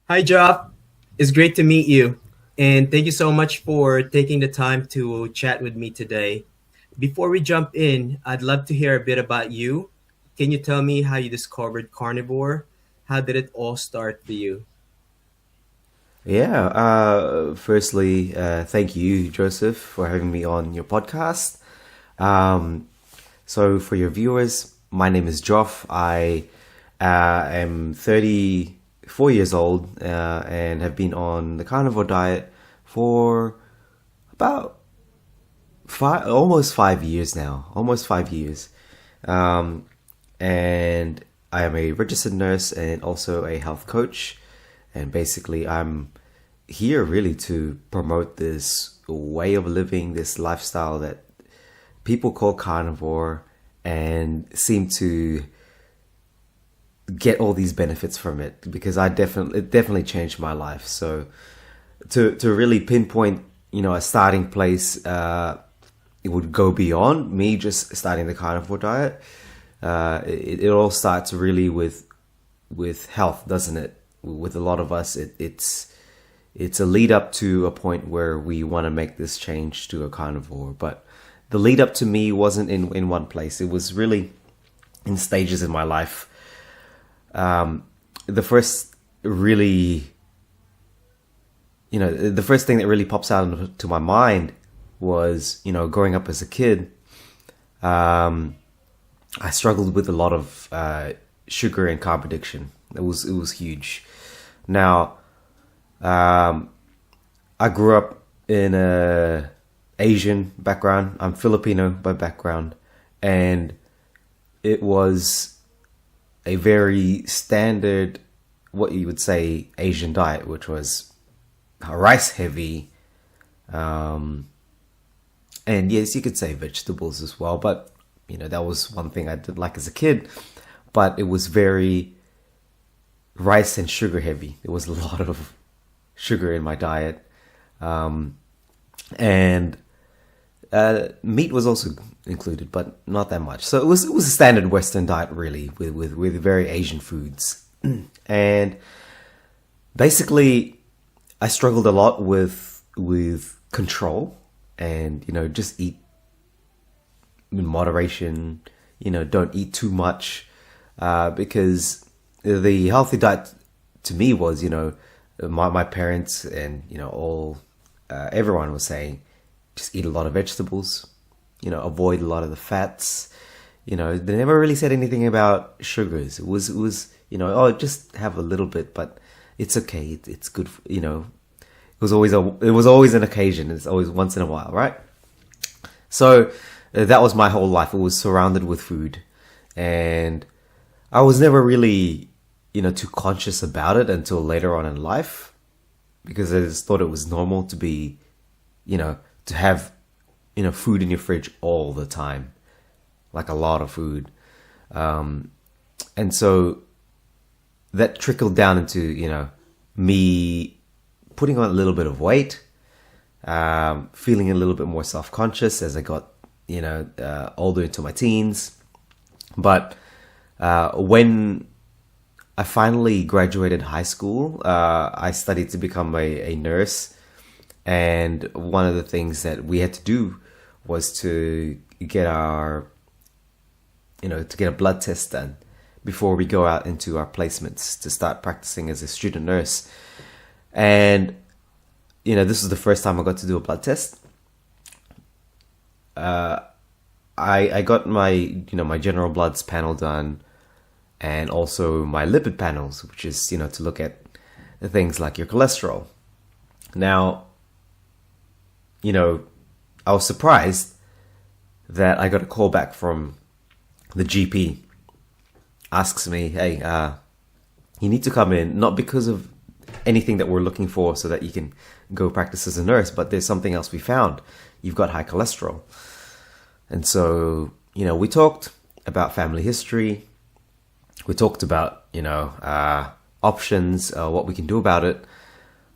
Hi, Joff. It's great to meet you. And thank you so much for taking the time to chat with me today. Before we jump in, I'd love to hear a bit about you. Can you tell me how you discovered carnivore? How did it all start for you? Yeah, firstly, thank you, Joseph, for having me on your podcast. Um, so, for your viewers, my name is Joff. I am 34 years old and have been on the carnivore diet for about almost 5 years now. Almost 5 years. Um, and I am a registered nurse and also a health coach. And basically, I'm here really to promote this way of living, this lifestyle that people call carnivore and seem to get all these benefits from it because it definitely changed my life. So to really pinpoint, a starting place, it would go beyond me just starting the carnivore diet. It all starts really with health, doesn't it? With a lot of us, it's a lead up to a point where we want to make this change to a carnivore. But the lead up to me wasn't in one place. It was really in stages in my life. The first really, the first thing that really pops out into my mind was, growing up as a kid. I struggled with a lot of sugar and carb addiction. It was huge. Now, I grew up in a Asian background. I'm Filipino by background, and it was a very standard, what you would say, Asian diet, which was rice heavy, and yes, you could say vegetables as well. But that was one thing I did like as a kid. But it was very rice and sugar heavy. There was a lot of sugar in my diet, and meat was also included, but not that much. So it was a standard Western diet, really, with very Asian foods, and basically, I struggled a lot with control, and just eat in moderation. Don't eat too much, because the healthy diet to me was, my parents and all everyone was saying, just eat a lot of vegetables, avoid a lot of the fats. They never really said anything about sugars. It was oh, just have a little bit, but it's okay. It's good. It was always an occasion. It's always once in a while, right? So that was my whole life. It was surrounded with food, and I was never really too conscious about it until later on in life, because I just thought it was normal to be, to have, food in your fridge all the time, like a lot of food. And so that trickled down into, me putting on a little bit of weight, feeling a little bit more self-conscious as I got, older into my teens. But when I finally graduated high school, I studied to become a nurse. And one of the things that we had to do was to get to get a blood test done before we go out into our placements to start practicing as a student nurse. And, this was the first time I got to do a blood test. I got my general bloods panel done, and also my lipid panels, which is, to look at things like your cholesterol. Now, I was surprised that I got a call back from the GP. Asks me, hey, you need to come in, not because of anything that we're looking for so that you can go practice as a nurse, but there's something else we found. You've got high cholesterol. And so, we talked about family history. We talked about, options, what we can do about it.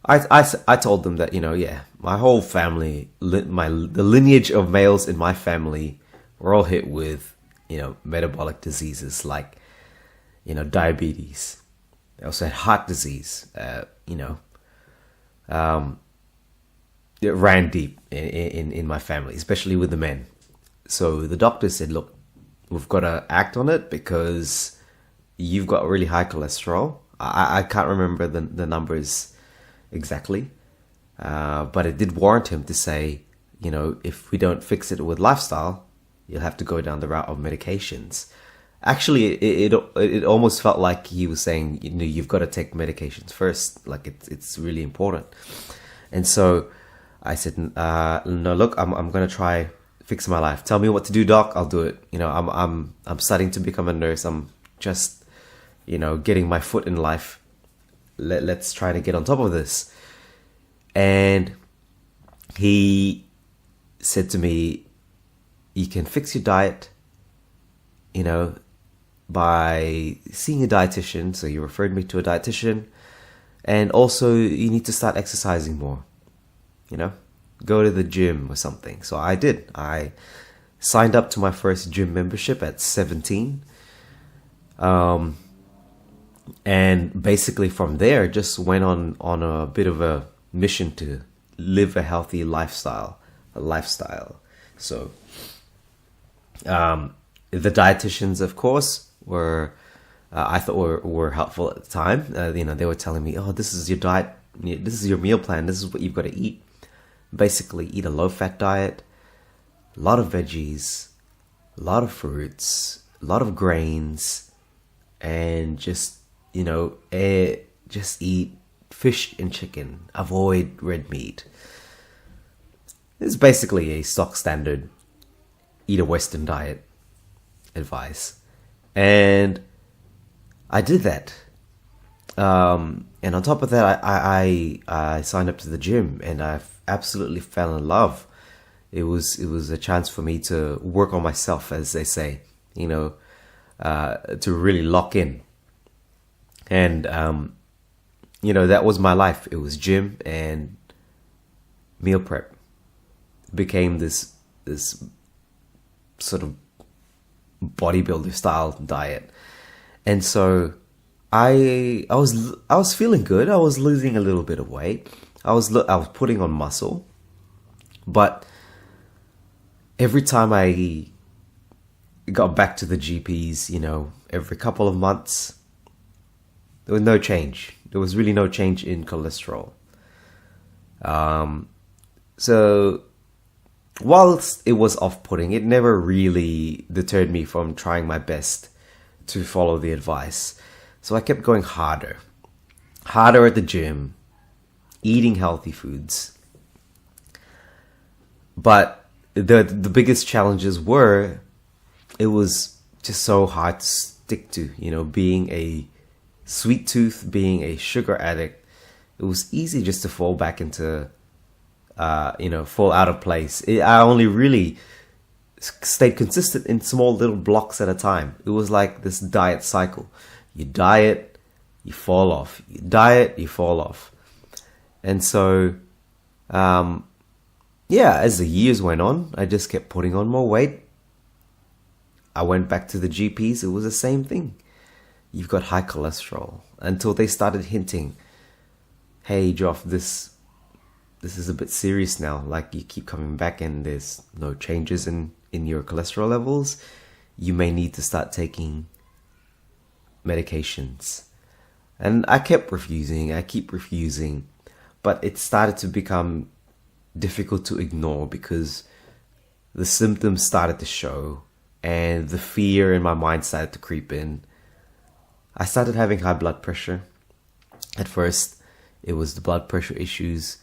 I told them that, yeah, my whole family, the lineage of males in my family were all hit with, metabolic diseases like, diabetes, I also had heart disease. Um, it ran deep in my family, especially with the men. So the doctor said, look, we've got to act on it because you've got really high cholesterol. I can't remember the numbers exactly, but it did warrant him to say, if we don't fix it with lifestyle, you'll have to go down the route of medications. Actually, it almost felt like he was saying, you've got to take medications first. Like it's really important. And so I said, no, look, I'm gonna try fix my life. Tell me what to do, doc. I'll do it. I'm starting to become a nurse. I'm just, getting my foot in life. Let's try to get on top of this. And he said to me, you can fix your diet, by seeing a dietitian. So he referred me to a dietitian, and also you need to start exercising more, go to the gym or something. So I did. I signed up to my first gym membership at 17. And basically from there, just went on a bit of a mission to live a healthy lifestyle. So, the dietitians, of course, were I thought were helpful at the time. They were telling me, "Oh, this is your diet. This is your meal plan. This is what you've got to eat. Basically, eat a low-fat diet, a lot of veggies, a lot of fruits, a lot of grains, and just just eat fish and chicken. Avoid red meat." It's basically a stock standard eat a Western diet advice. And I did that. And on top of that, I signed up to the gym, and I absolutely fell in love. It was a chance for me to work on myself, as they say, to really lock in. And, that was my life. It was gym and meal prep. It became this sort of bodybuilder style diet. And so I was feeling good. I was losing a little bit of weight. I was putting on muscle. But every time I got back to the GPs, every couple of months, there was no change. There was really no change in cholesterol. So whilst it was off-putting, it never really deterred me from trying my best to follow the advice. So I kept going harder at the gym, eating healthy foods. But the biggest challenges were, it was just so hard to stick to, being a sweet tooth, being a sugar addict. It was easy just to fall back into fall out of place. I only really stayed consistent in small little blocks at a time. It was like this diet cycle. You diet, you fall off. You diet, you fall off. And so, as the years went on, I just kept putting on more weight. I went back to the GPs. It was the same thing. You've got high cholesterol. Until they started hinting, hey, Joff, this is a bit serious now. Like, you keep coming back and there's no changes in your cholesterol levels. You may need to start taking medications. And I kept refusing. I keep refusing. But it started to become difficult to ignore because the symptoms started to show and the fear in my mind started to creep in. I started having high blood pressure. At first, it was the blood pressure issues.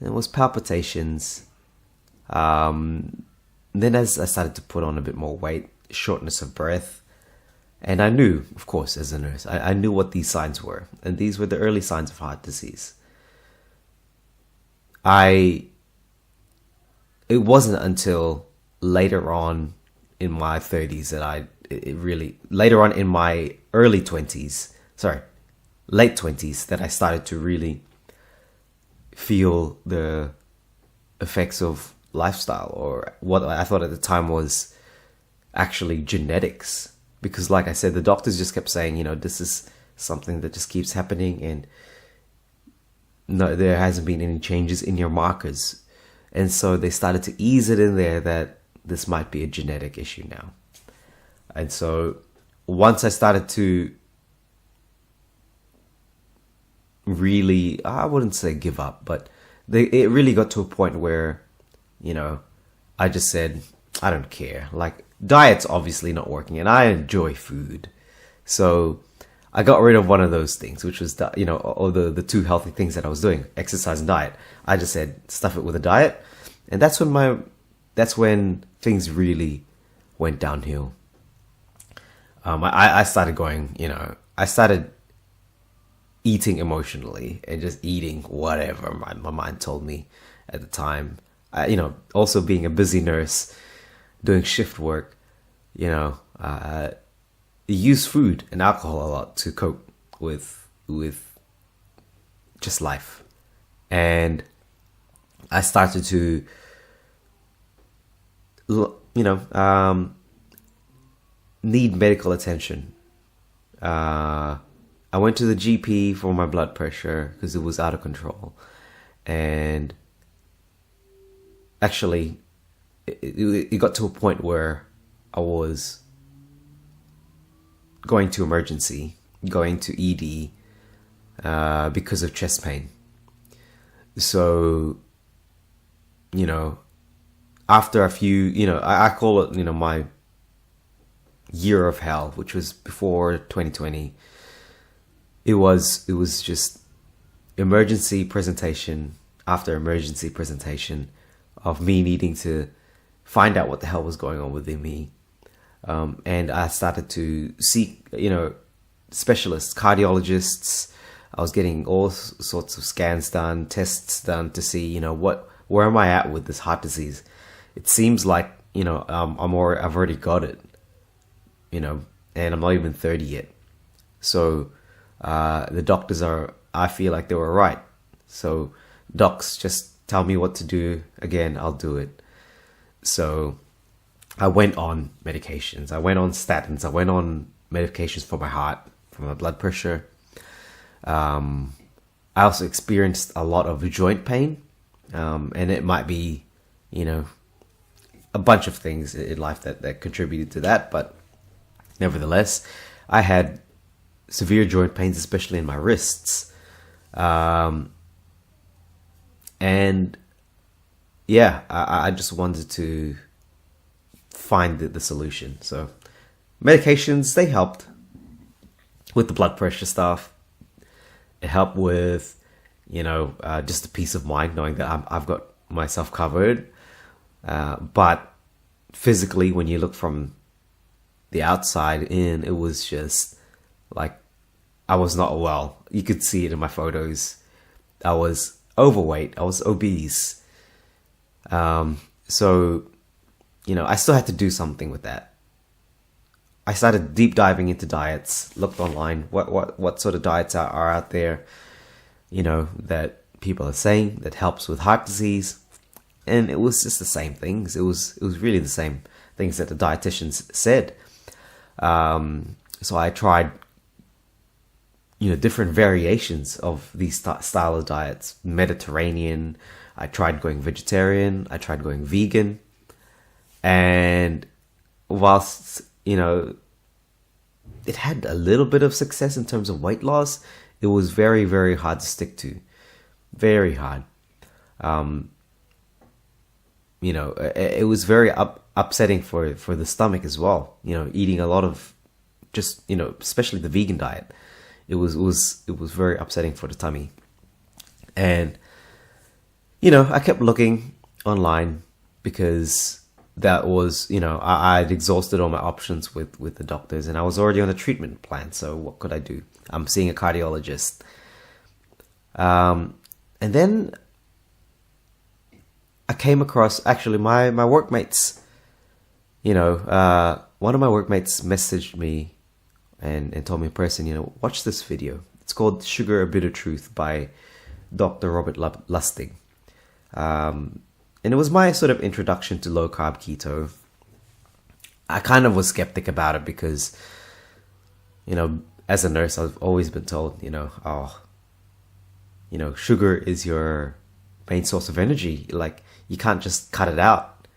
It was palpitations. Then as I started to put on a bit more weight, shortness of breath. And I knew, of course, as a nurse, I knew what these signs were. And these were the early signs of heart disease. It wasn't until later on in my 30s that later on in my late 20s, that I started to really feel the effects of lifestyle, or what I thought at the time was actually genetics. Because like I said, the doctors just kept saying, this is something that just keeps happening, and no, there hasn't been any changes in your markers. And so they started to ease it in there that this might be a genetic issue now. And so once I started to really, I wouldn't say give up, but it really got to a point where, I just said, I don't care. Like, diet's obviously not working, and I enjoy food. So I got rid of one of those things, which was, or the two healthy things that I was doing, exercise and diet. I just said, stuff it with a diet. And that's when things really went downhill. I started going, I started eating emotionally and just eating whatever my mind told me at the time. Also being a busy nurse, doing shift work, use food and alcohol a lot to cope with just life. And I started to, need medical attention. I went to the GP for my blood pressure because it was out of control. And actually, it got to a point where I was going to emergency, going to ED because of chest pain. So, after a few, I call it, my year of hell, which was before 2020. It was just emergency presentation after emergency presentation of me needing to find out what the hell was going on within me. And I started to seek, specialists, cardiologists. I was getting all sorts of scans done, tests done to see, where am I at with this heart disease? It seems like, I've already got it, and I'm not even 30 yet. So, the doctors I feel like they were right. So docs just tell me what to do. Again, I'll do it. So I went on medications. I went on statins. I went on medications for my heart, for my blood pressure. I also experienced a lot of joint pain. And it might be, a bunch of things in life that contributed to that. But nevertheless, I had severe joint pains, especially in my wrists. And yeah, I just wanted to find the solution. So medications, they helped with the blood pressure stuff. It helped with, just the peace of mind knowing that I've got myself covered. But physically, when you look from the outside in, it was just like I was not well. You could see it in my photos. I was overweight. I was obese. So, I still had to do something with that. I started deep diving into diets, looked online, what sort of diets are out there, that people are saying that helps with heart disease. And it was just the same things. It was really the same things that the dietitians said. So I tried, different variations of these style of diets. Mediterranean. I tried going vegetarian. I tried going vegan. And whilst, it had a little bit of success in terms of weight loss, it was very, very hard to stick to. Very hard. It was very upsetting for the stomach as well. Eating a lot of just, especially the vegan diet. It was very upsetting for the tummy. And, I kept looking online because that was, I'd exhausted all my options with the doctors, and I was already on a treatment plan. So what could I do? I'm seeing a cardiologist. And then I came across, actually, my workmates, one of my workmates messaged me and told me in person, watch this video. It's called Sugar, a Bitter Truth by Dr. Robert Lustig. And it was my sort of introduction to low carb keto. I kind of was skeptic about it because, as a nurse, I've always been told, oh, sugar is your main source of energy. Like, you can't just cut it out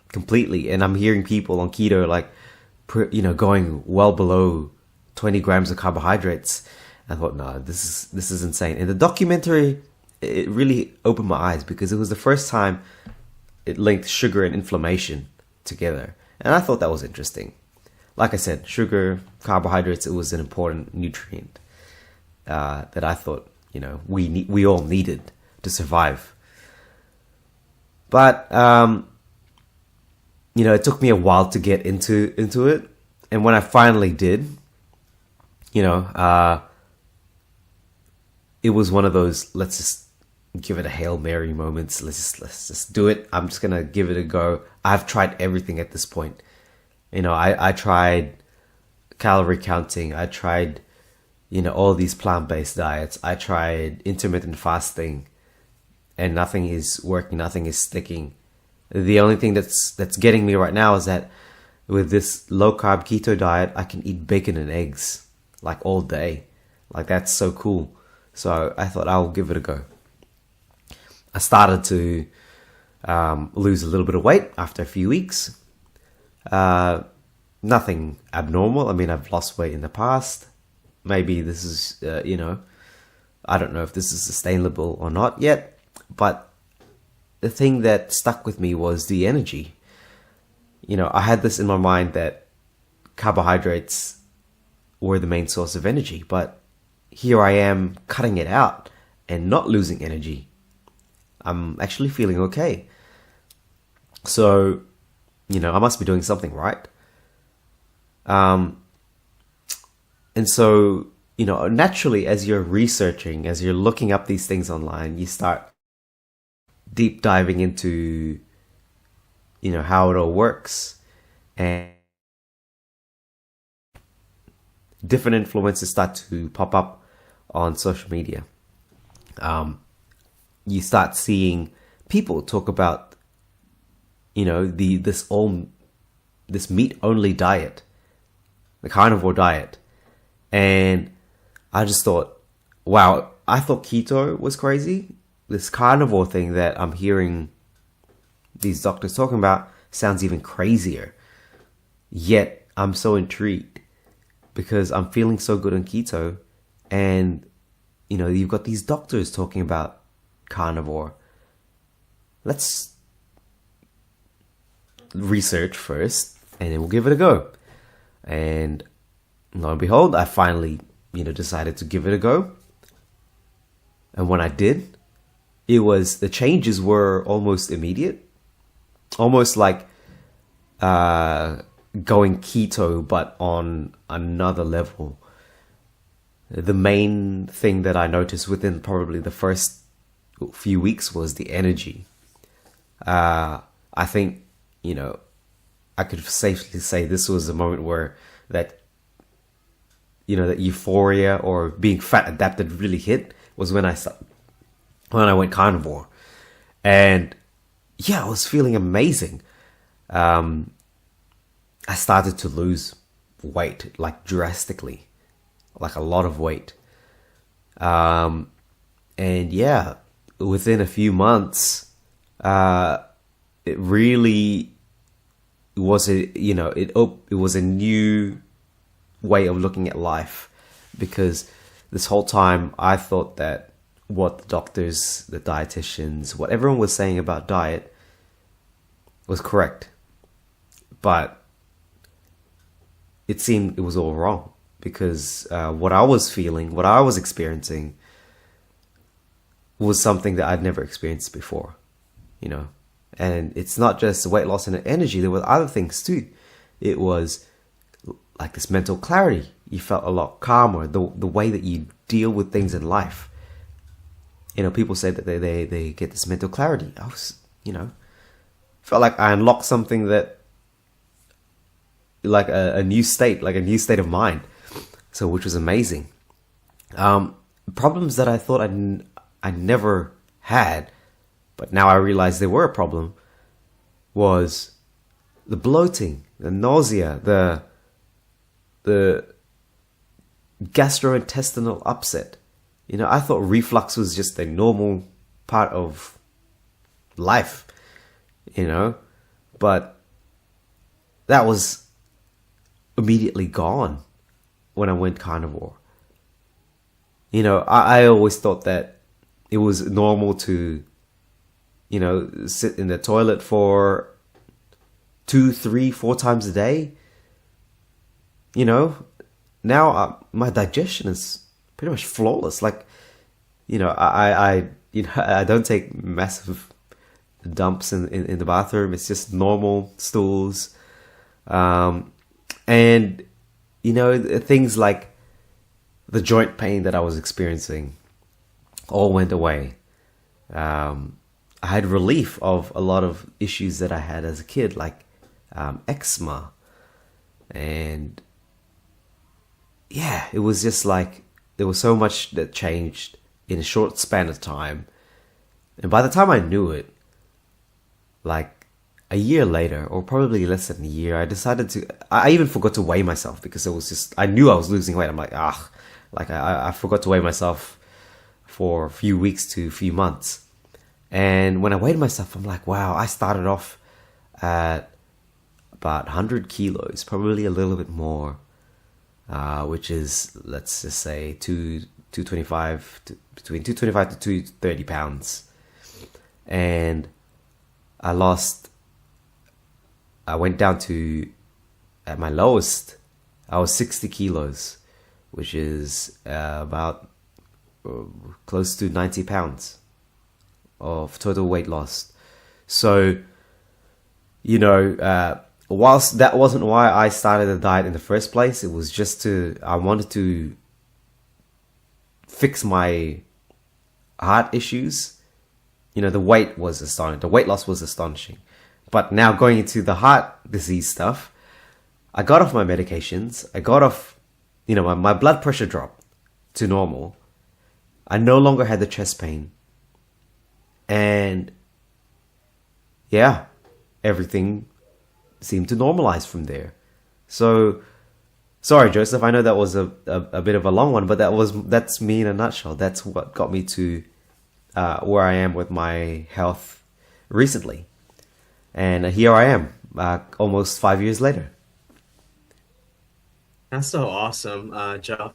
completely. And I'm hearing people on keto, like, going well below 20 grams of carbohydrates. I thought, no, this is insane. And the documentary, it really opened my eyes because it was the first time it linked sugar and inflammation together. And I thought that was interesting. Like I said, sugar, carbohydrates, it was an important nutrient that I thought, we all needed to survive. But, it took me a while to get into it. And when I finally did, it was one of those, let's just give it a Hail Mary moments. Let's just do it. I'm just going to give it a go. I've tried everything at this point. I tried calorie counting. I tried, all these plant-based diets. I tried intermittent fasting, and nothing is working. Nothing is sticking. The only thing that's getting me right now is that with this low-carb keto diet, I can eat bacon and eggs like all day. Like, that's so cool. So I thought I'll give it a go. I started to lose a little bit of weight after a few weeks. Nothing abnormal. I mean, I've lost weight in the past. Maybe this is, I don't know if this is sustainable or not yet. But the thing that stuck with me was the energy. I had this in my mind that carbohydrates were the main source of energy. But here I am cutting it out and not losing energy. I'm actually feeling okay. So, I must be doing something right. And so, naturally, as you're researching, as you're looking up these things online, you start deep diving into, how it all works. And different influences start to pop up on social media. You start seeing people talk about, this meat only diet, the carnivore diet. And I just thought, wow, I thought keto was crazy. This carnivore thing that I'm hearing these doctors talking about sounds even crazier. Yet I'm so intrigued because I'm feeling so good on keto. And, you've got these doctors talking about carnivore. Let's research first and then we'll give it a go. And lo and behold, I finally, decided to give it a go. And when I did, the changes were almost immediate. Almost like going keto, but on another level. The main thing that I noticed within probably the first few weeks was the energy. I think, I could safely say this was a moment where that euphoria or being fat adapted really hit was when I went carnivore. And yeah, I was feeling amazing. I started to lose weight, like drastically, like a lot of weight. And yeah, within a few months, it really was it was a new way of looking at life, because this whole time I thought that what the doctors, the dietitians, what everyone was saying about diet was correct, but it seemed it was all wrong, because what I was feeling, what I was experiencing was something that I'd never experienced before, and it's not just weight loss and energy. There were other things too. It was like this mental clarity. You felt a lot calmer, the way that you deal with things in life. People say that they get this mental clarity. I was, felt like I unlocked something that, like a new state, of mind. So, which was amazing. Problems that I thought I never had, but now I realize they were a problem, was the bloating, the nausea, the gastrointestinal upset. I thought reflux was just a normal part of life, you know, but that was immediately gone when I went carnivore. I always thought that it was normal to, sit in the toilet for 2, 3, 4 times a day. Now my digestion is pretty much flawless. Like, I don't take massive dumps in the bathroom. It's just normal stools. And, things like the joint pain that I was experiencing all went away. I had relief of a lot of issues that I had as a kid, like eczema. And yeah, it was just like there was so much that changed in a short span of time. And by the time I knew it, like a year later, or probably less than a year, I even forgot to weigh myself because it was just, I knew I was losing weight. I'm like, I forgot to weigh myself for a few weeks to a few months. And when I weighed myself, I'm like, wow, I started off at about 100 kilos, probably a little bit more, which is, let's just say, 225 to between 225 to 230 pounds. And I went down to, at my lowest, I was 60 kilos, which is about close to 90 pounds of total weight loss. So, whilst that wasn't why I started the diet in the first place, it was just I wanted to fix my heart issues. The weight was astonishing. The weight loss was astonishing. But now going into the heart disease stuff, I got off my medications. I got off, my blood pressure dropped to normal. I no longer had the chest pain. And yeah, everything seemed to normalize from there. So, sorry, Joseph, I know that was a bit of a long one, but that's me in a nutshell. That's what got me to where I am with my health recently. And here I am, almost 5 years later. That's so awesome, Joff.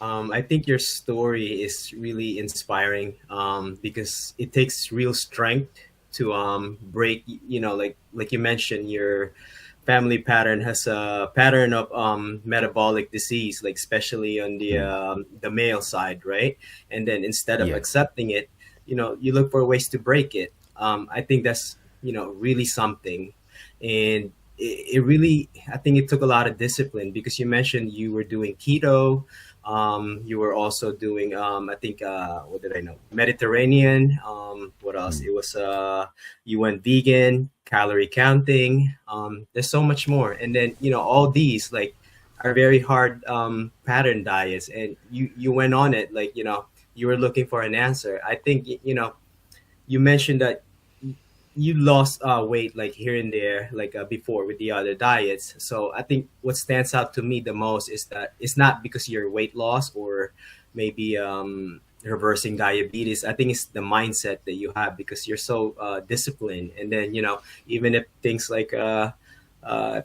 I think your story is really inspiring because it takes real strength to break. Like you mentioned, your family pattern has a pattern of metabolic disease, like especially on the male side, right? And then instead of Yeah. accepting it, you look for ways to break it. I think that's really something, and it really, I think it took a lot of discipline because you mentioned you were doing keto. You were also doing, I think, what did I know? Mediterranean. What else? Mm. It was, you went vegan, calorie counting. There's so much more. And then, all these like are very hard pattern diets. And you went on it, like, you were looking for an answer. I think, you mentioned that you lost weight like here and there, like before with the other diets. So I think what stands out to me the most is that it's not because you're weight loss or maybe reversing diabetes. I think it's the mindset that you have because you're so disciplined. And then, even if things like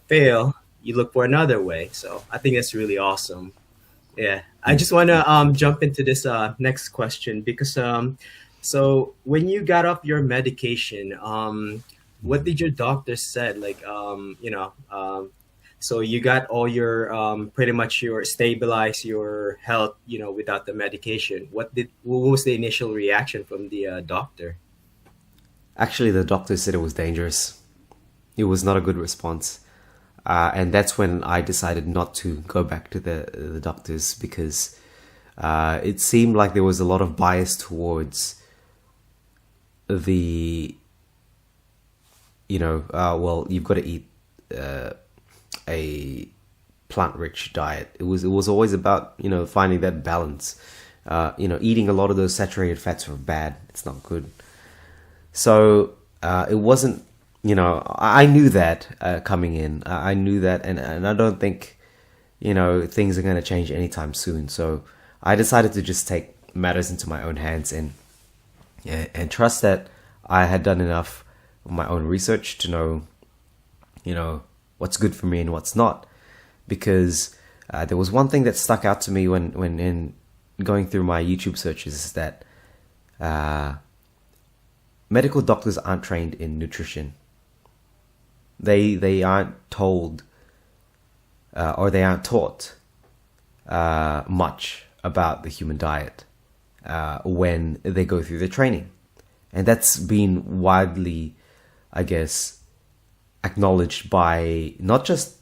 fail, you look for another way. So I think that's really awesome. Yeah, I Mm. just want to jump into this next question because so when you got off your medication, what did your doctor said? Like, so you got all your pretty much your stabilize your health, without the medication. What was the initial reaction from the doctor? Actually, the doctor said it was dangerous. It was not a good response. And that's when I decided not to go back to the doctors because it seemed like there was a lot of bias towards the, well, you've got to eat a plant-rich diet. It was always about, finding that balance. Eating a lot of those saturated fats are bad. It's not good. So it wasn't, I knew that coming in. I knew that, and I don't think things are going to change anytime soon. So I decided to just take matters into my own hands and trust that I had done enough of my own research to know, what's good for me and what's not. Because there was one thing that stuck out to me when in going through my YouTube searches is that medical doctors aren't trained in nutrition. They aren't told or they aren't taught much about the human diet when they go through their training. And that's been widely, I guess, acknowledged by not just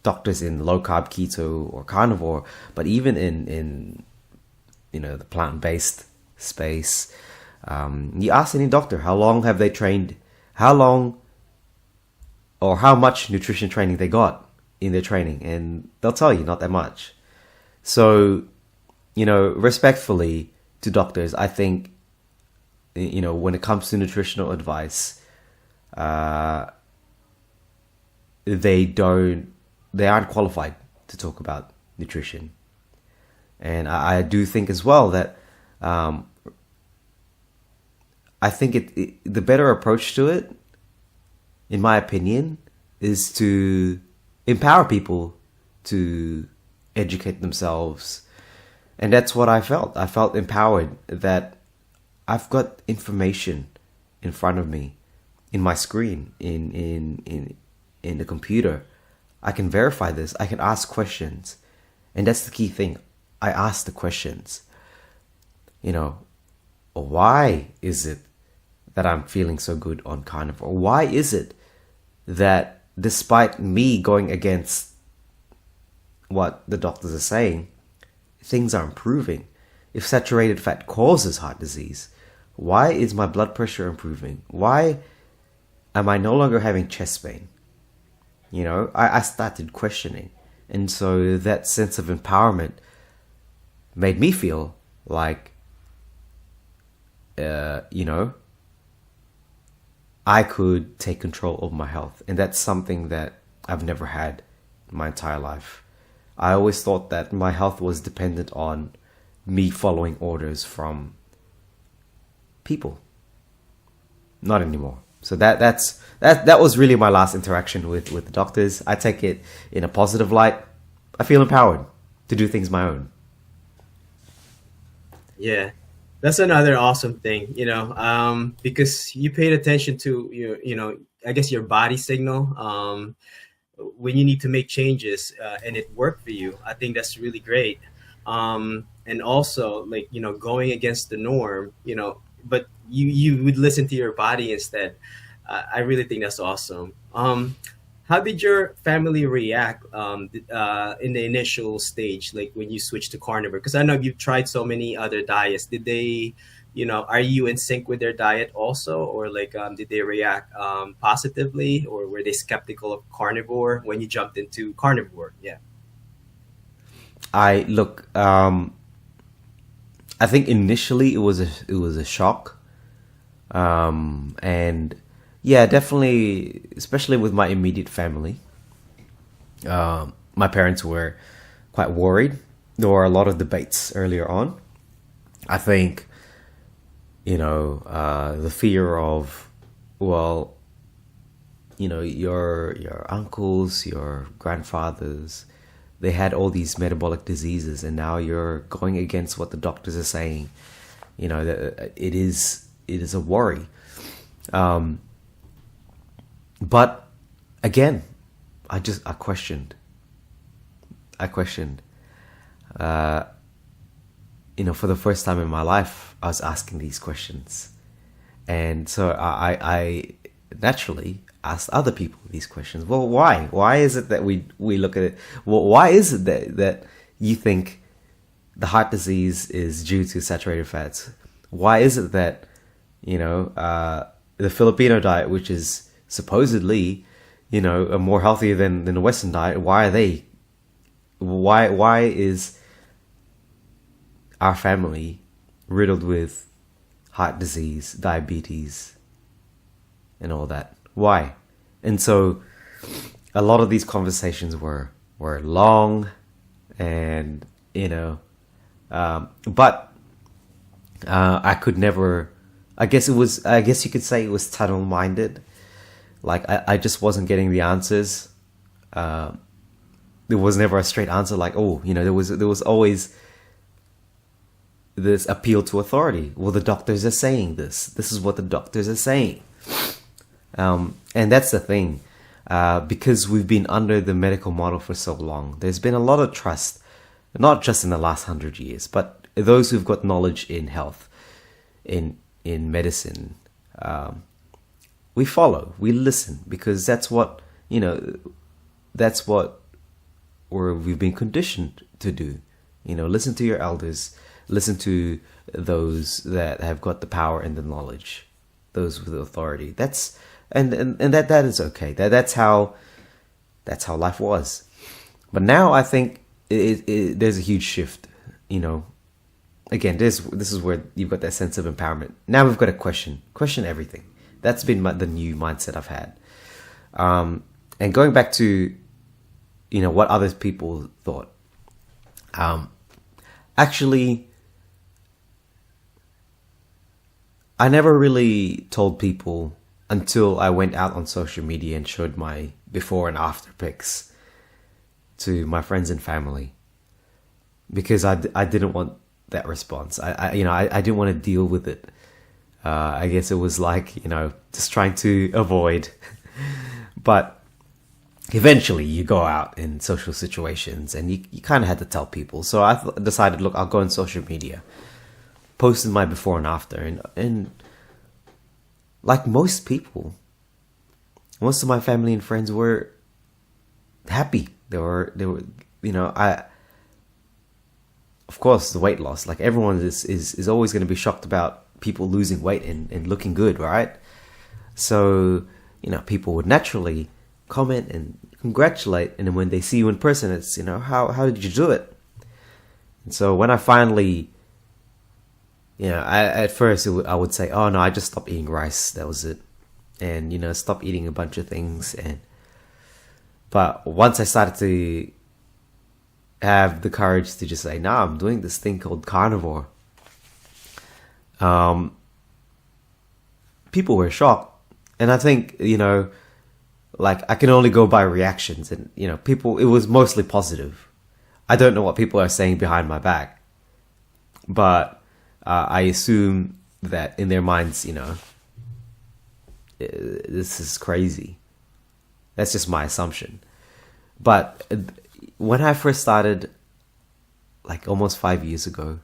doctors in low carb, keto, or carnivore, but even in the plant-based space. You ask any doctor, how long have they trained, how long or how much nutrition training they got in their training, and they'll tell you not that much. So, respectfully to doctors, I think, when it comes to nutritional advice, they aren't qualified to talk about nutrition. And I do think as well that I think the better approach to it, in my opinion, is to empower people to educate themselves. And that's what I felt. I felt empowered that I've got information in front of me, in my screen, in the computer. I can verify this. I can ask questions. And that's the key thing. I ask the questions. Why is it that I'm feeling so good on carnivore? Why is it that despite me going against what the doctors are saying, things are improving? If saturated fat causes heart disease, why is my blood pressure improving? Why am I no longer having chest pain? I started questioning. And so that sense of empowerment made me feel like, I could take control of my health. And that's something that I've never had in my entire life. I always thought that my health was dependent on me following orders from people. Not anymore. So that was really my last interaction with the doctors. I take it in a positive light. I feel empowered to do things my own. Yeah, that's another awesome thing, because you paid attention to I guess your body signal when you need to make changes, and it worked for you. I think that's really great. And also, like, going against the norm, but you would listen to your body instead. I really think that's awesome. How did your family react in the initial stage, like when you switched to carnivore? Because I know you've tried so many other diets. Did they, are you in sync with their diet also, or like did they react positively, or were they skeptical of carnivore when you jumped into carnivore? Yeah. I look. I think initially it was a shock, and yeah, definitely, especially with my immediate family. My parents were quite worried. There were a lot of debates earlier on. I think, the fear of, well, your uncles, your grandfathers, they had all these metabolic diseases, and now you're going against what the doctors are saying. It is a worry. But again, I questioned. For the first time in my life, I was asking these questions. And so I naturally asked other people these questions. Well, why? Why is it that we look at it? Well, why is it that you think the heart disease is due to saturated fats? Why is it that, the Filipino diet, which is supposedly, more healthier than the Western diet, why is our family riddled with heart disease, diabetes, and all that? Why? And so a lot of these conversations were were long, and but I could never. I guess it was. I guess you could say it was tunnel minded. Like I just wasn't getting the answers. There was never a straight answer. Like, oh, there was always this appeal to authority. Well, the doctors are saying this. This is what the doctors are saying. And that's the thing. Because we've been under the medical model for so long, there's been a lot of trust, not just in the last 100 years, but those who've got knowledge in health, in medicine. We follow, we listen, because that's what, that's what we've been conditioned to do. Listen to your elders, listen to those that have got the power and the knowledge, those with the authority. That's and that is okay. That's how life was. But now I think there's a huge shift. Again, this is where you've got that sense of empowerment. Now we've got to question everything. That's been the new mindset I've had. And going back to what other people thought. Actually, I never really told people until I went out on social media and showed my before and after pics to my friends and family, because I didn't want that response. I didn't want to deal with it. I guess it was like, just trying to avoid. But eventually you go out in social situations and you kind of had to tell people. So I decided, look, I'll go on social media, posted my before and after, and like most people, most of my family and friends were happy. They were, of course, the weight loss, like everyone is always going to be shocked about people losing weight and looking good, right? So, people would naturally comment and congratulate, and then when they see you in person, it's, how did you do it? And so when I finally, at first I would say, oh no, I just stopped eating rice, that was it, and stopped eating a bunch of things. But once I started to have the courage to just say, nah, I'm doing this thing called carnivore, people were shocked. And I think, like, I can only go by reactions, and, people, it was mostly positive. I don't know what people are saying behind my back, but I assume that in their minds, this is crazy. That's just my assumption. But when I first started, like almost 5 years ago,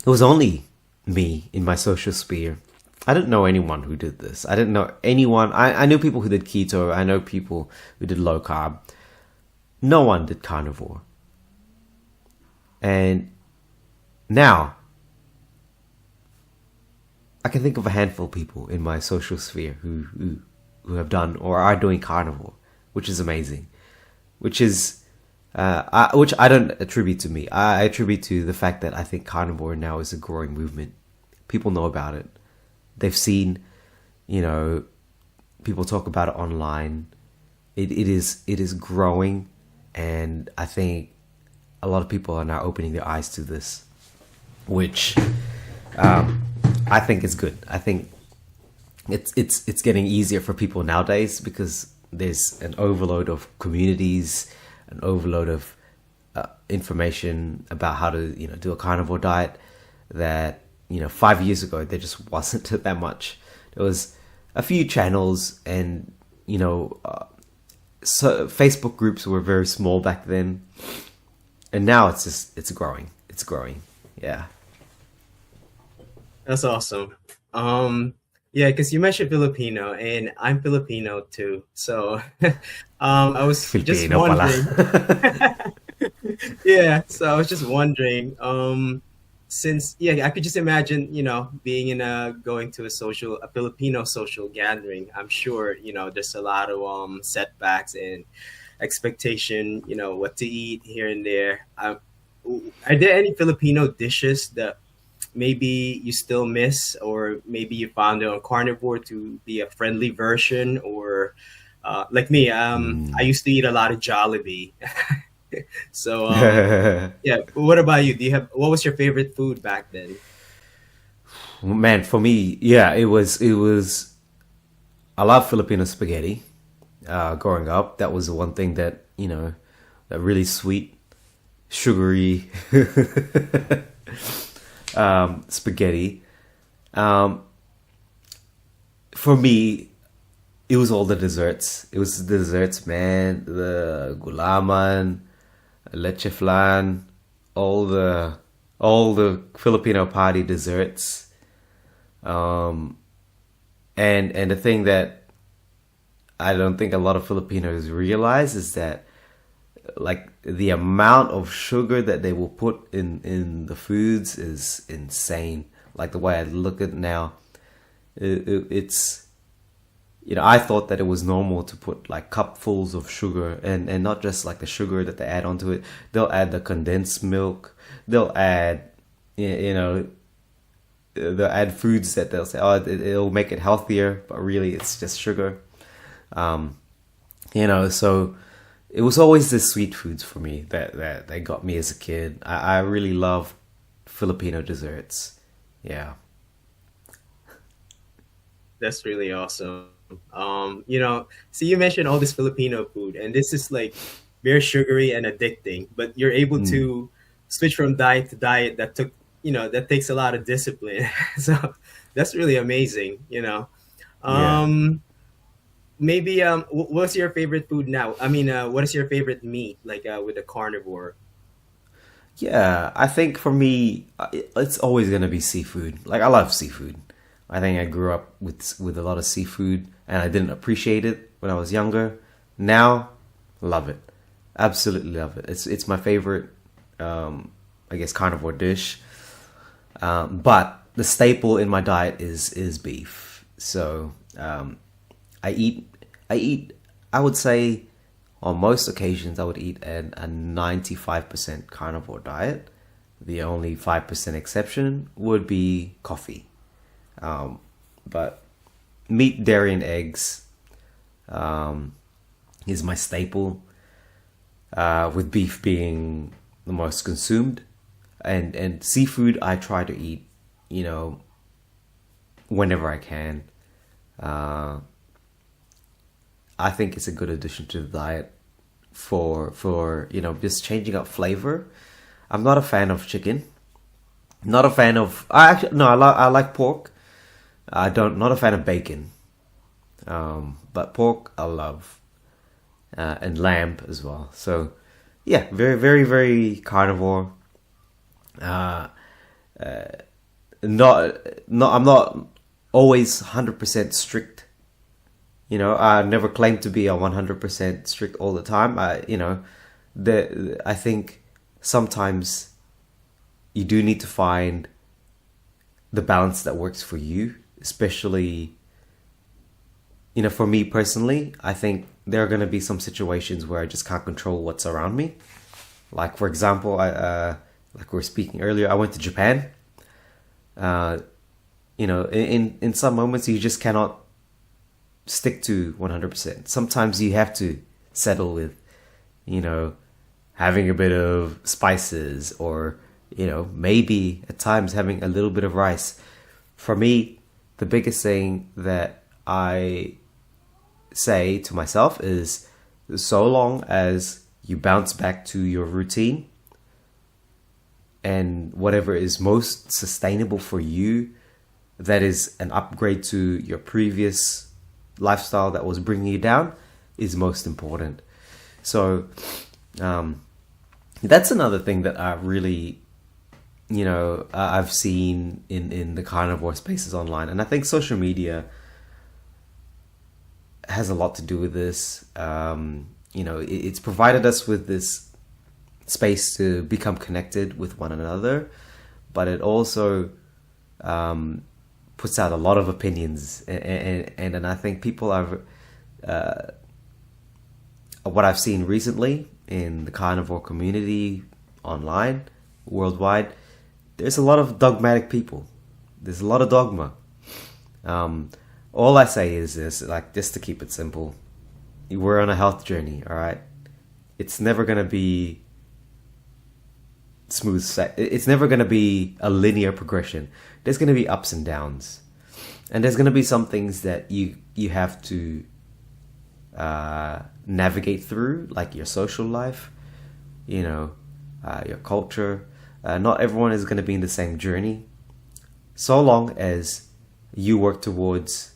it was only me in my social sphere. I didn't know anyone who did this. I didn't know anyone. I knew people who did keto. I know people who did low carb. No one did carnivore. And now, I can think of a handful of people in my social sphere who have done or are doing carnivore, which is amazing. Which I don't attribute to me. I attribute to the fact that I think carnivore now is a growing movement. People know about it. They've seen, people talk about it online. It is growing, and I think a lot of people are now opening their eyes to this, which I think is good. I think it's getting easier for people nowadays because there's an overload of communities, an overload of information about how to do a carnivore diet that 5 years ago there just wasn't that much. There was a few channels, and so Facebook groups were very small back then, and now it's growing. Yeah. That's awesome. Yeah, because you mentioned Filipino, and I'm Filipino too. So, I was just Filipino pala. wondering. Yeah, so I was just wondering. Since I could just imagine, being in going to a Filipino social gathering. I'm sure there's a lot of setbacks and expectation. What to eat here and there. Are there any Filipino dishes that maybe you still miss, or maybe you found it on carnivore to be a friendly version, or Like me, I Mm. used to eat a lot of Jollibee. So yeah. What about you? Do you have what was your favorite food back then? Man, for me, yeah, it was. I love Filipino spaghetti. Growing up, that was the one thing that that really sweet, sugary spaghetti. Um, for me, it was all the desserts. It was the desserts, man. The gulaman, leche flan, all the all the Filipino party desserts. Um, and the thing that I don't think a lot of Filipinos realize is that like the amount of sugar that they will put in the foods is insane. Like the way I look at it now, it's I thought that it was normal to put like cupfuls of sugar, and not just like the sugar that they add onto it. They'll add the condensed milk. They'll add you know they'll add foods that they'll say, oh, it'll make it healthier, but really it's just sugar. Um, so it was always the sweet foods for me that got me as a kid. I really love Filipino desserts. Yeah. That's really awesome. So you mentioned all this Filipino food, and this is like very sugary and addicting, but you're able Mm. to switch from diet to diet that took, that takes a lot of discipline. So that's really amazing. Yeah. Um, Maybe what's your favorite food now? I mean, what is your favorite meat like with the carnivore? Yeah, I think for me, it's always gonna be seafood. Like I love seafood. I think I grew up with a lot of seafood, and I didn't appreciate it when I was younger. Now, love it. Absolutely love it. It's my favorite, I guess, carnivore dish. But the staple in my diet is beef. So I eat I eat I would say on most occasions I would eat a 95% carnivore diet. The only 5% exception would be coffee. But meat, dairy, and eggs um, is my staple. With beef being the most consumed, and seafood I try to eat, you know, whenever I can. Uh, I think it's a good addition to the diet for just changing up flavor. I'm not a fan of chicken. Not a fan of. I actually no. I like pork. I don't. Not a fan of bacon. But pork I love, and lamb as well. So yeah, very very very carnivore. Uh, not not. I'm not always 100% strict. I never claim to be a 100% strict all the time. I think sometimes you do need to find the balance that works for you, especially, for me personally. I think there are going to be some situations where I just can't control what's around me. Like, for example, like we were speaking earlier, I went to Japan. Uh, in some moments you just cannot stick to 100%. Sometimes you have to settle with, you know, having a bit of spices, or, maybe at times having a little bit of rice. For me, the biggest thing that I say to myself is, so long as you bounce back to your routine and whatever is most sustainable for you, that is an upgrade to your previous lifestyle that was bringing you down, is most important. So that's another thing that I really, I've seen in the carnivore spaces online. And I think social media has a lot to do with this. It's provided us with this space to become connected with one another, but it also puts out a lot of opinions, and I think people are what I've seen recently in the carnivore community online, worldwide. There's a lot of dogmatic people. There's a lot of dogma. Um, all I say is this, like, just to keep it simple. we're on a health journey, all right? It's never going to be smooth. It's never going to be a linear progression. There's going to be ups and downs. And there's going to be some things that you have to navigate through, like your social life, your culture. Not everyone is going to be in the same journey. So long as you work towards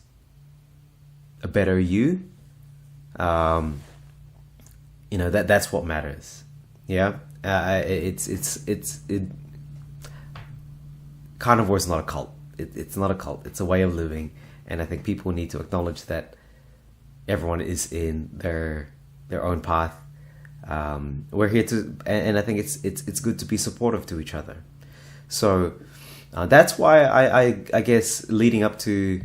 a better you, that's what matters. Yeah, it. Carnivore is not a cult. It's not a cult. It's a way of living, and I think people need to acknowledge that everyone is in their own path. We're here to, and I think it's good to be supportive to each other. So that's why I guess leading up to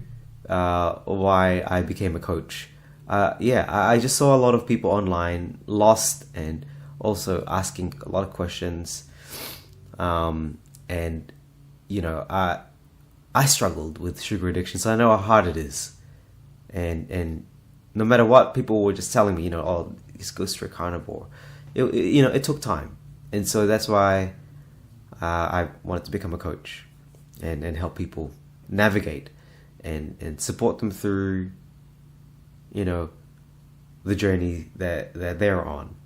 why I became a coach. I just saw a lot of people online lost and also asking a lot of questions, and I struggled with sugar addiction, so I know how hard it is, and no matter what, people were just telling me, oh, just go straight carnivore. It took time, and so that's why I wanted to become a coach and help people navigate and support them through, the journey that they're on.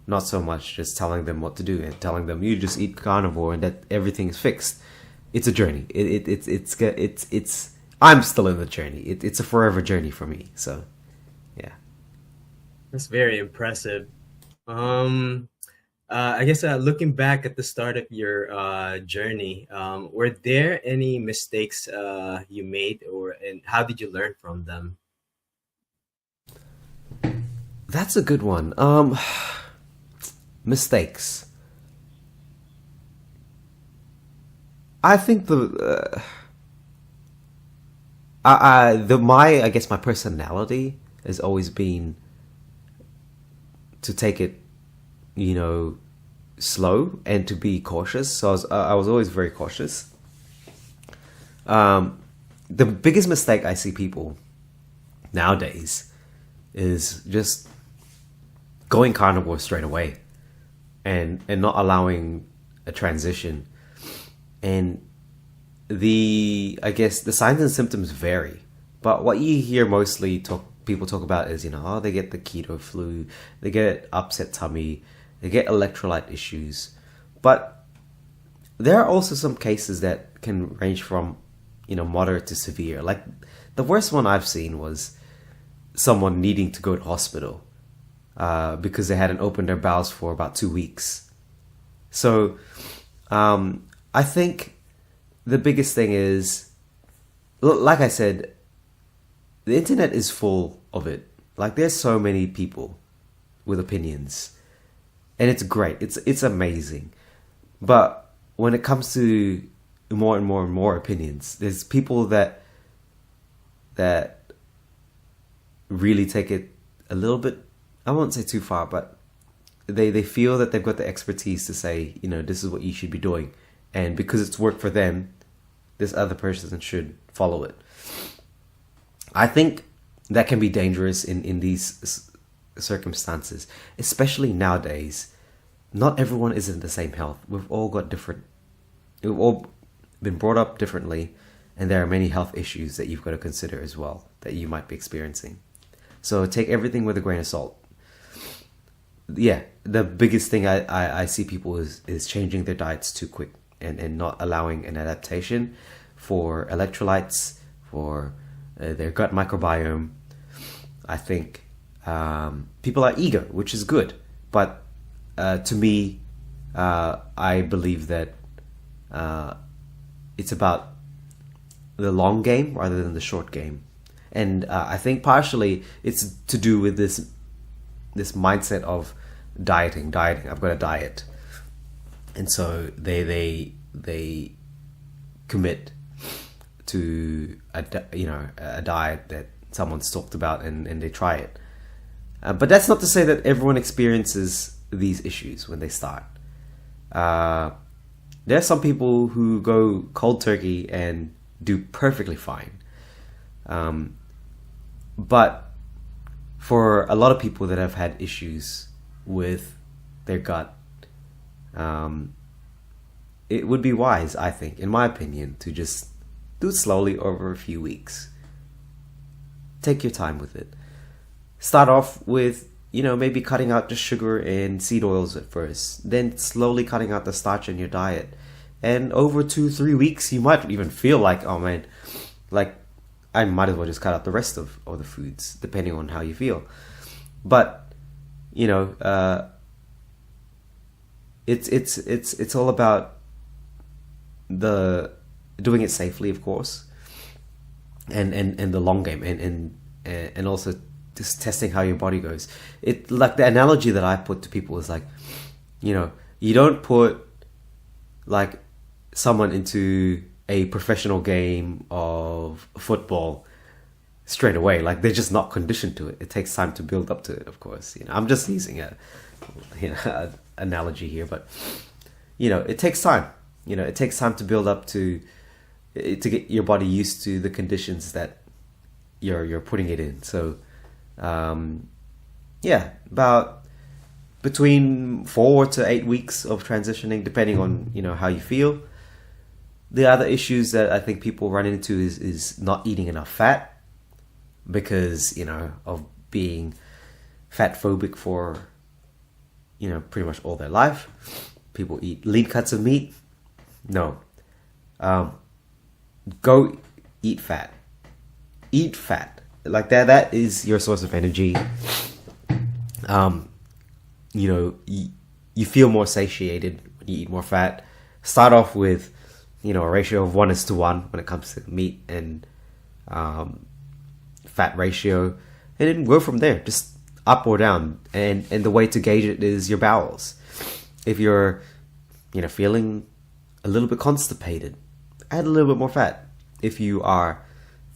Not so much just telling them what to do and telling them you just eat carnivore and that everything is fixed. It's a journey. It's I'm still in the journey. It's a forever journey for me. So, yeah. That's very impressive. Um, I guess looking back at the start of your journey, were there any mistakes you made, and how did you learn from them? That's a good one. Mistakes. I think I guess my personality has always been to take it, slow and to be cautious. So I was always very cautious. The biggest mistake I see people nowadays is just going carnivore straight away and not allowing a transition. And I guess the signs and symptoms vary, but what you hear mostly people talk about is, they get the keto flu, they get upset tummy, they get electrolyte issues. But there are also some cases that can range from, moderate to severe. Like the worst one I've seen was someone needing to go to hospital because they hadn't opened their bowels for about 2 weeks. So I think the biggest thing is, like I said, the internet is full of it. Like there's so many people with opinions, and it's great. It's amazing. But when it comes to more and more and more opinions, there's people that really take it a little bit, I won't say too far, but they feel that they've got the expertise to say, this is what you should be doing. And because it's worked for them, this other person should follow it. I think that can be dangerous in these circumstances, especially nowadays. Not everyone is in the same health. We've all been brought up differently, and there are many health issues that you've got to consider as well that you might be experiencing. So take everything with a grain of salt. Yeah, the biggest thing I see people is changing their diets too quick and not allowing an adaptation for electrolytes, for their gut microbiome. I think people are eager, which is good. But to me, I believe that it's about the long game rather than the short game. And I think partially it's to do with this mindset of dieting. I've got a diet, and so they commit to a diet that someone's talked about and they try it. But that's not to say that everyone experiences these issues when they start. There are some people who go cold turkey and do perfectly fine. But for a lot of people that have had issues with their gut, um, it would be wise, I think, in my opinion, to just do it slowly over a few weeks. Take your time with it. Start off with, maybe cutting out just sugar and seed oils at first, then slowly cutting out the starch in your diet. And over 2, 3 weeks, you might even feel like, oh man, like I might as well just cut out the rest of all the foods, depending on how you feel. But, you know, it's all about the doing it safely, of course, and the long game, and also just testing how your body goes. It, like, the analogy that I put to people is like, you don't put like someone into a professional game of football straight away. Like, they're just not conditioned to it. It takes time to build up to it, of course. I'm just using a analogy here, but it takes time. It takes time to build up to get your body used to the conditions that you're putting it in. So about between 4 to 8 weeks of transitioning, depending on how you feel. The other issues that I think people run into is not eating enough fat, because of being fat phobic for pretty much all their life. People eat lean cuts of meat. No, go eat fat. Eat fat like that. That is your source of energy. You feel more satiated when you eat more fat. Start off with a ratio of 1:1 when it comes to meat and fat ratio, and then go from there, just up or down. And the way to gauge it is your bowels. If you're feeling a little bit constipated, add a little bit more fat. If you are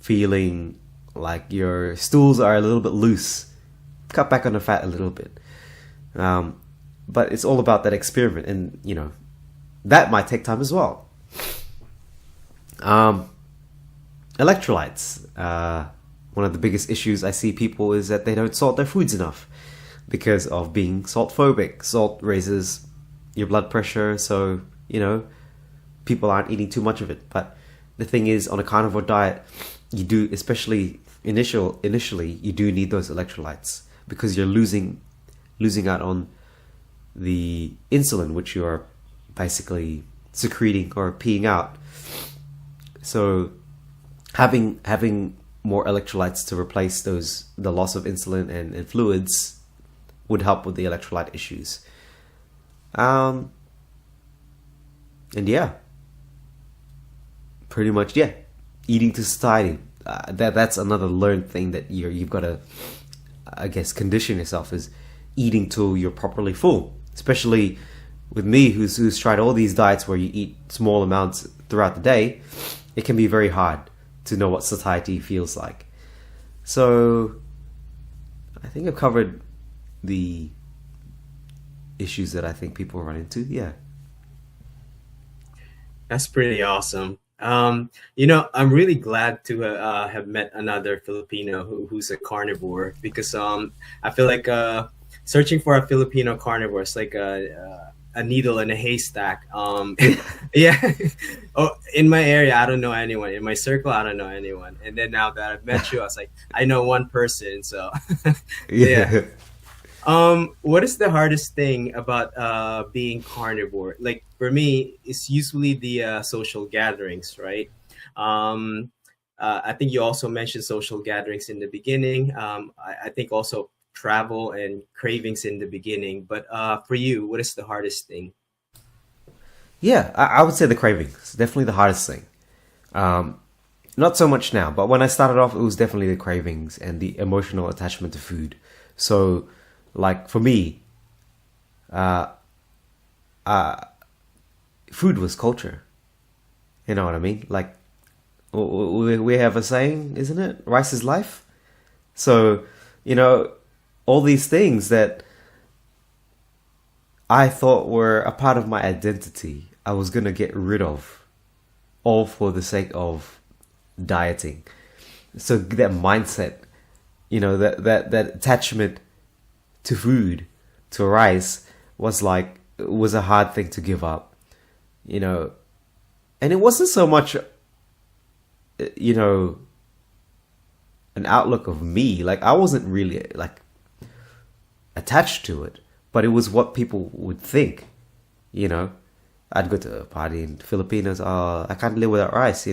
feeling like your stools are a little bit loose, cut back on the fat a little bit. But it's all about that experiment, and that might take time as well. Electrolytes. One of the biggest issues I see people is that they don't salt their foods enough because of being salt phobic. Salt raises your blood pressure, so people aren't eating too much of it. But the thing is, on a carnivore diet, you do, especially initially, you do need those electrolytes, because you're losing out on the insulin, which you are basically secreting or peeing out. So having more electrolytes to replace the loss of insulin and fluids would help with the electrolyte issues. And pretty much, eating to satiety. That's another learned thing that you've got to, I guess, condition yourself, is eating till you're properly full. Especially with me, who's tried all these diets where you eat small amounts throughout the day, it can be very hard to know what satiety feels like. So I think I've covered the issues that I think people run into. Yeah. That's pretty awesome. I'm really glad to have met another Filipino who's a carnivore, because I feel like searching for a Filipino carnivore is like a needle in a haystack. Yeah. Oh, in my area, I don't know anyone. In my circle, I don't know anyone. And then now that I've met you, I was like, I know one person. So yeah. What is the hardest thing about being carnivore? Like, for me, it's usually the social gatherings, right? Um, I think you also mentioned social gatherings in the beginning. I think also travel and cravings in the beginning. But for you, what is the hardest thing? Yeah, I would say the cravings. Definitely the hardest thing. Not so much now, but when I started off, it was definitely the cravings and the emotional attachment to food. So, like, for me, food was culture. You know what I mean? Like, we have a saying, isn't it? Rice is life. So, all these things that I thought were a part of my identity, I was going to get rid of, all for the sake of dieting. So that mindset that attachment to food, to rice, was a hard thing to give up. You know, and it wasn't so much, you know, an outlook of me. Like, I wasn't really like attached to it, but it was what people would think. You know, I'd go to a party and Filipinos, oh, I can't live without rice.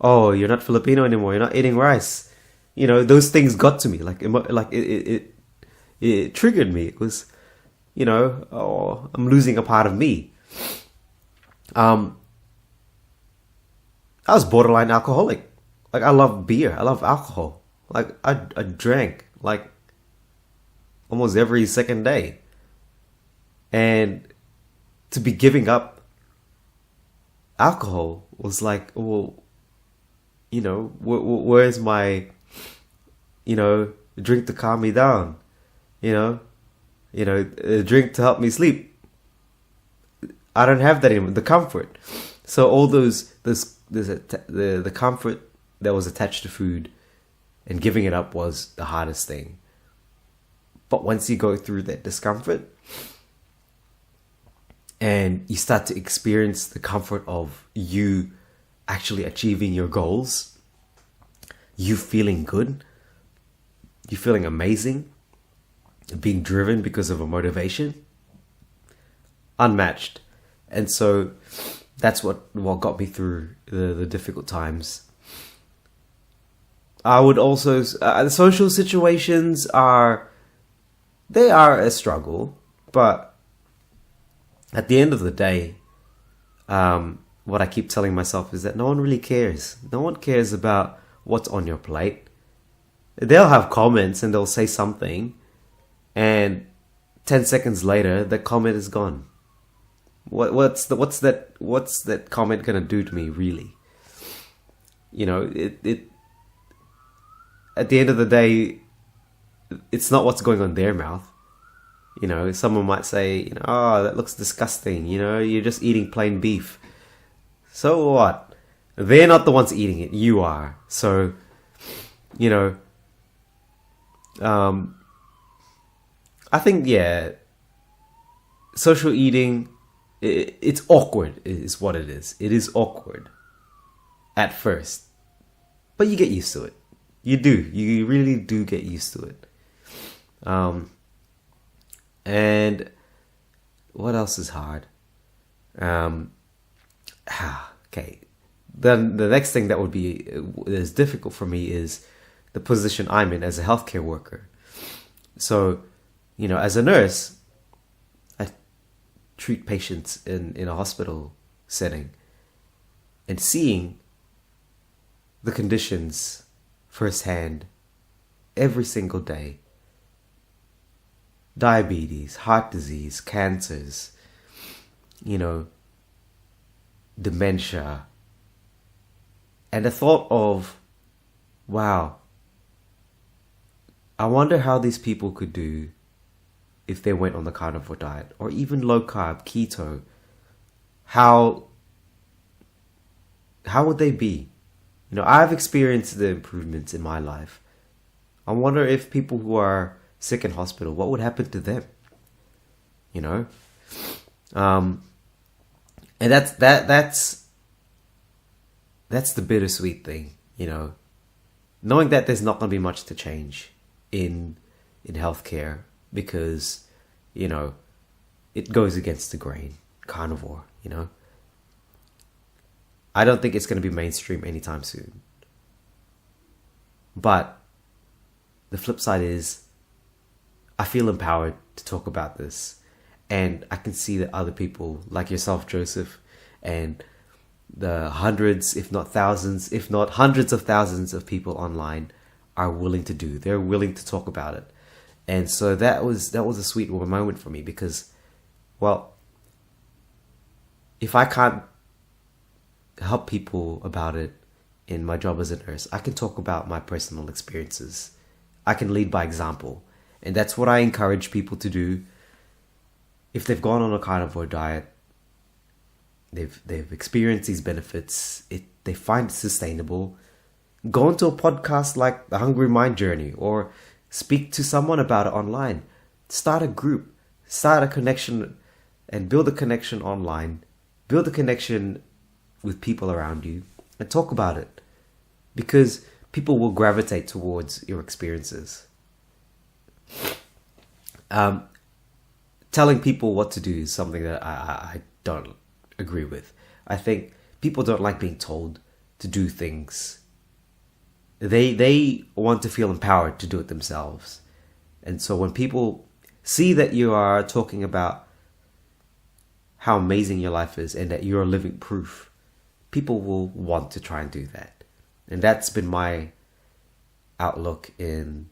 Oh, you're not Filipino anymore. You're not eating rice. Those things got to me. Like it triggered me. It was, oh, I'm losing a part of me. I was borderline alcoholic. Like, I love beer. I love alcohol. Like, I drank like almost every second day. And to be giving up alcohol was like, well, where's my, drink to calm me down, a drink to help me sleep. I don't have that anymore. The comfort. So all the comfort that was attached to food and giving it up was the hardest thing. But once you go through that discomfort and you start to experience the comfort of you actually achieving your goals, you feeling good, you feeling amazing, being driven because of a motivation, unmatched. And so that's what got me through the difficult times. I would also, the social situations are a struggle, but at the end of the day, what I keep telling myself is that no one really cares. No one cares about what's on your plate. They'll have comments and they'll say something, and 10 seconds later, the comment is gone. What's that comment gonna do to me, really? It at the end of the day, it's not what's going on their mouth. Someone might say, oh, that looks disgusting. You're just eating plain beef. So what? They're not the ones eating it. You are. So, I think, yeah, social eating, it's awkward is what it is. It is awkward at first, but you get used to it. You do. You really do get used to it. And what else is hard? Okay. Then the next thing that would be is difficult for me is the position I'm in as a healthcare worker. So, as a nurse, I treat patients in a hospital setting, and seeing the conditions firsthand every single day. Diabetes, heart disease, cancers, dementia. And the thought of, wow, I wonder how these people could do if they went on the carnivore diet, or even low carb, keto. How would they be? I've experienced the improvements in my life. I wonder if people who are sick in hospital, what would happen to them? And that's the bittersweet thing, knowing that there's not going to be much to change in healthcare because, it goes against the grain, carnivore, I don't think it's going to be mainstream anytime soon. But the flip side is, I feel empowered to talk about this. And I can see that other people like yourself, Joseph, and the hundreds, if not thousands, if not hundreds of thousands of people online are willing to do. They're willing to talk about it. And so that was a sweet moment for me because, well, if I can't help people about it in my job as a nurse, I can talk about my personal experiences. I can lead by example. And that's what I encourage people to do. If they've gone on a carnivore diet, they've experienced these benefits, they find it sustainable, Go into a podcast like The Hungry Mind Journey, or speak to someone about it online. Start a group, start a connection, and build a connection online. Build a connection with people around you and talk about it, because people will gravitate towards your experiences. Telling people what to do is something that I don't agree with. I think people don't like being told to do things. They want to feel empowered to do it themselves. And so when people see that you are talking about how amazing your life is and that you're living proof, people will want to try and do that. And that's been my outlook in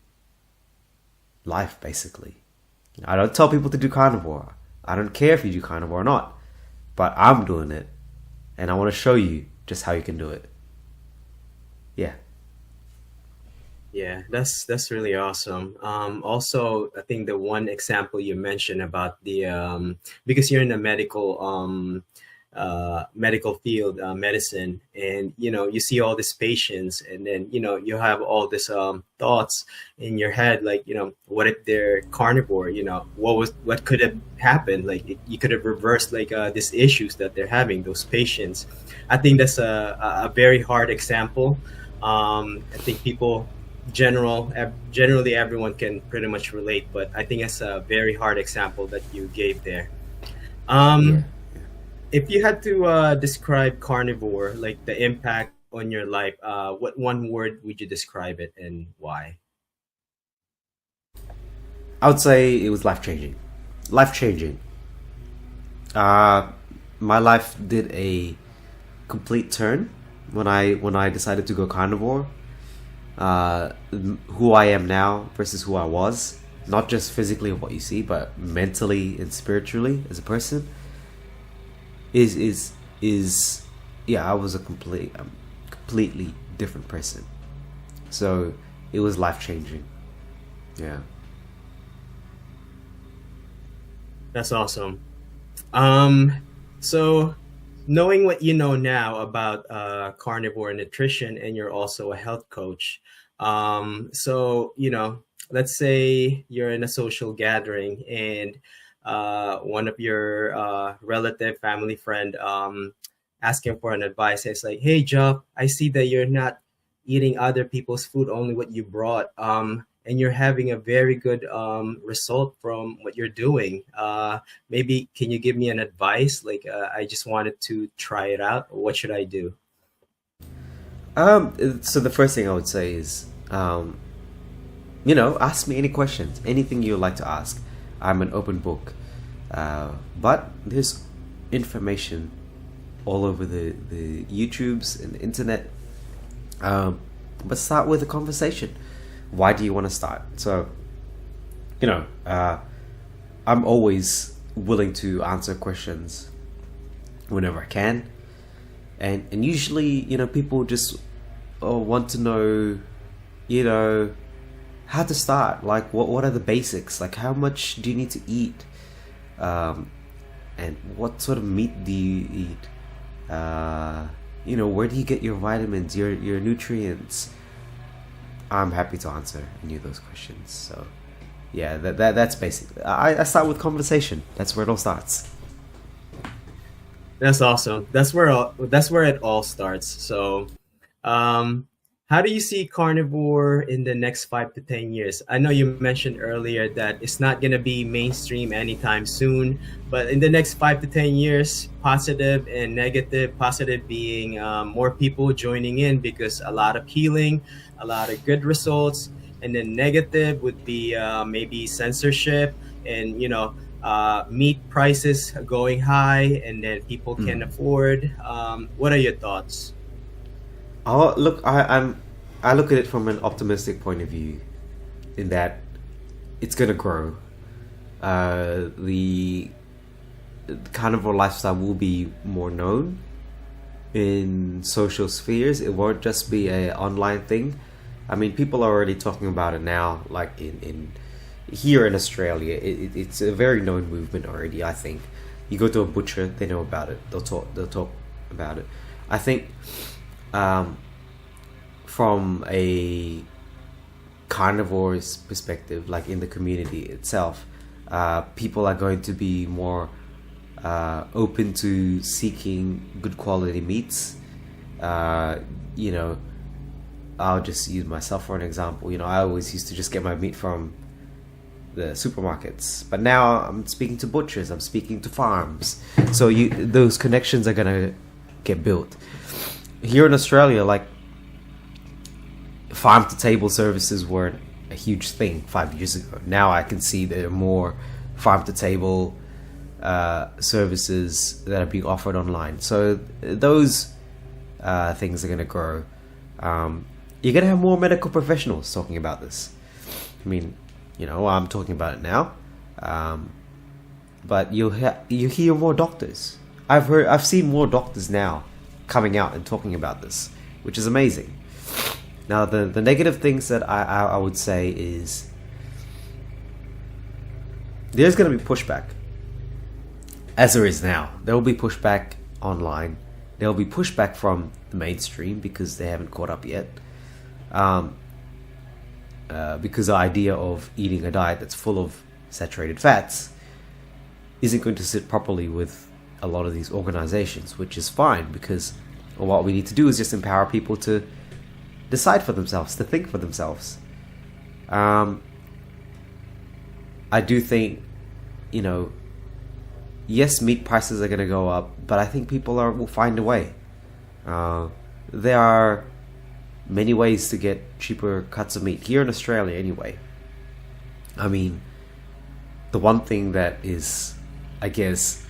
life, basically. I don't tell people to do carnivore. I don't care if you do carnivore or not, but I'm doing it, and I want to show you just how you can do it. Yeah. Yeah, that's really awesome. Also, I think the one example you mentioned about the because you're in the medical field, medicine, and you see all these patients, and then you have all these thoughts in your head, like what if they're carnivore? What could have happened? Like you could have reversed like these issues that they're having, those patients. I think that's a very hard example. I think people generally everyone can pretty much relate, but I think it's a very hard example that you gave there. Yeah. um if you had to describe carnivore, like the impact on your life, what one word would you describe it and why? I would say it was life changing. Life changing. Uh, my life did a complete turn when I decided to go carnivore. Who I am now versus who I was, not just physically what you see, but mentally and spiritually as a person, is yeah, I was a completely different person. So it was life changing. Yeah. That's awesome. So knowing what you know now about carnivore nutrition, and you're also a health coach, so let's say you're in a social gathering, and one of your relative, family, friend asking for an advice. It's like, hey, Joff, I see that you're not eating other people's food, only what you brought. And you're having a very good result from what you're doing. Maybe can you give me an advice? Like, I just wanted to try it out. What should I do? So the first thing I would say is, ask me any questions, anything you'd like to ask. I'm an open book. But there's information all over the YouTubes and the internet. But start with a conversation. Why do you want to start? So, I'm always willing to answer questions whenever I can. And usually, people just want to know, how to start. Like, what are the basics? Like, how much do you need to eat? And what sort of meat do you eat? Where do you get your vitamins, your nutrients? I'm happy to answer any of those questions. So, yeah, that's basic. I start with conversation. That's where it all starts. That's awesome. That's where it all starts. So, um, how do you see carnivore in the next 5 to 10 years? I know you mentioned earlier that it's not going to be mainstream anytime soon, but in the next 5 to 10 years, positive and negative. Positive being more people joining in because a lot of healing, a lot of good results, and then negative would be maybe censorship and meat prices going high, and then people can Mm. afford. What are your thoughts? Oh, look, I look at it from an optimistic point of view, in that it's gonna grow. The carnivore lifestyle will be more known in social spheres. It won't just be a online thing. I mean, people are already talking about it now, like in here in Australia. It's a very known movement already. I think you go to a butcher, they know about it. They'll talk about it. I think um, from a carnivore's perspective, like in the community itself, people are going to be more open to seeking good quality meats. Uh, you know, I'll just use myself for an example. I always used to just get my meat from the supermarkets, but now I'm speaking to butchers, I'm speaking to farms. So those connections are gonna get built. Here in Australia, like, farm to table services weren't a huge thing 5 years ago. Now I can see there are more farm to table services that are being offered online. So those things are going to grow. You're going to have more medical professionals talking about this. I mean, I'm talking about it now, but you hear more doctors. I've seen more doctors now coming out and talking about this, which is amazing. Now, the negative things that I would say is there's going to be pushback, as there is now. There will be pushback online. There will be pushback from the mainstream because they haven't caught up yet. Because the idea of eating a diet that's full of saturated fats isn't going to sit properly with a lot of these organizations, which is fine, because what we need to do is just empower people to decide for themselves, to think for themselves. I do think, yes, meat prices are going to go up, but I think people will find a way. There are many ways to get cheaper cuts of meat here in Australia anyway. I mean, the one thing that is, I guess,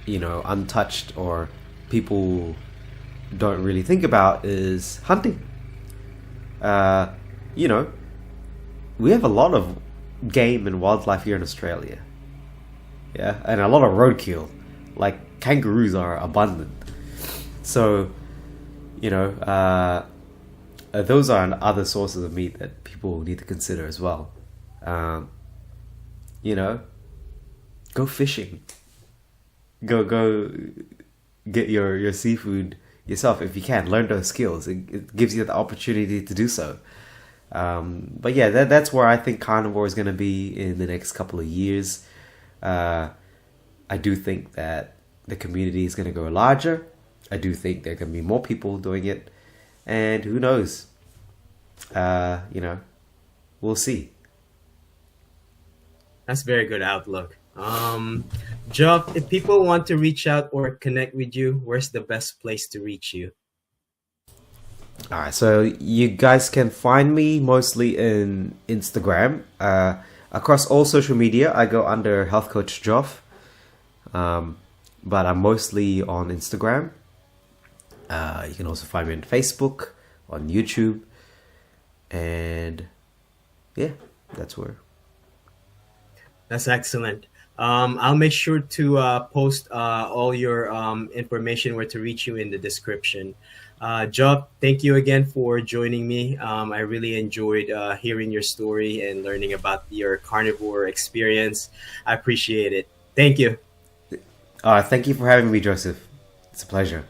untouched or people don't really think about is hunting. We have a lot of game and wildlife here in Australia. Yeah, and a lot of roadkill. Like, kangaroos are abundant. So, those are other sources of meat that people need to consider as well. Go fishing. Go get your seafood yourself if you can. Learn those skills. It gives you the opportunity to do so. But yeah, that's where I think carnivore is going to be in the next couple of years. I do think that the community is going to grow larger. I do think there are going to be more people doing it. And who knows? We'll see. That's a very good outlook. Joff, if people want to reach out or connect with you, where's the best place to reach you? Alright, so you guys can find me mostly in Instagram. Across all social media, I go under Health Coach Joff. But I'm mostly on Instagram. You can also find me on Facebook, on YouTube. And yeah, that's where. That's excellent. I'll make sure to post all your information where to reach you in the description. Job, thank you again for joining me. I really enjoyed hearing your story and learning about your carnivore experience. I appreciate it. Thank you. Thank you for having me, Joseph. It's a pleasure.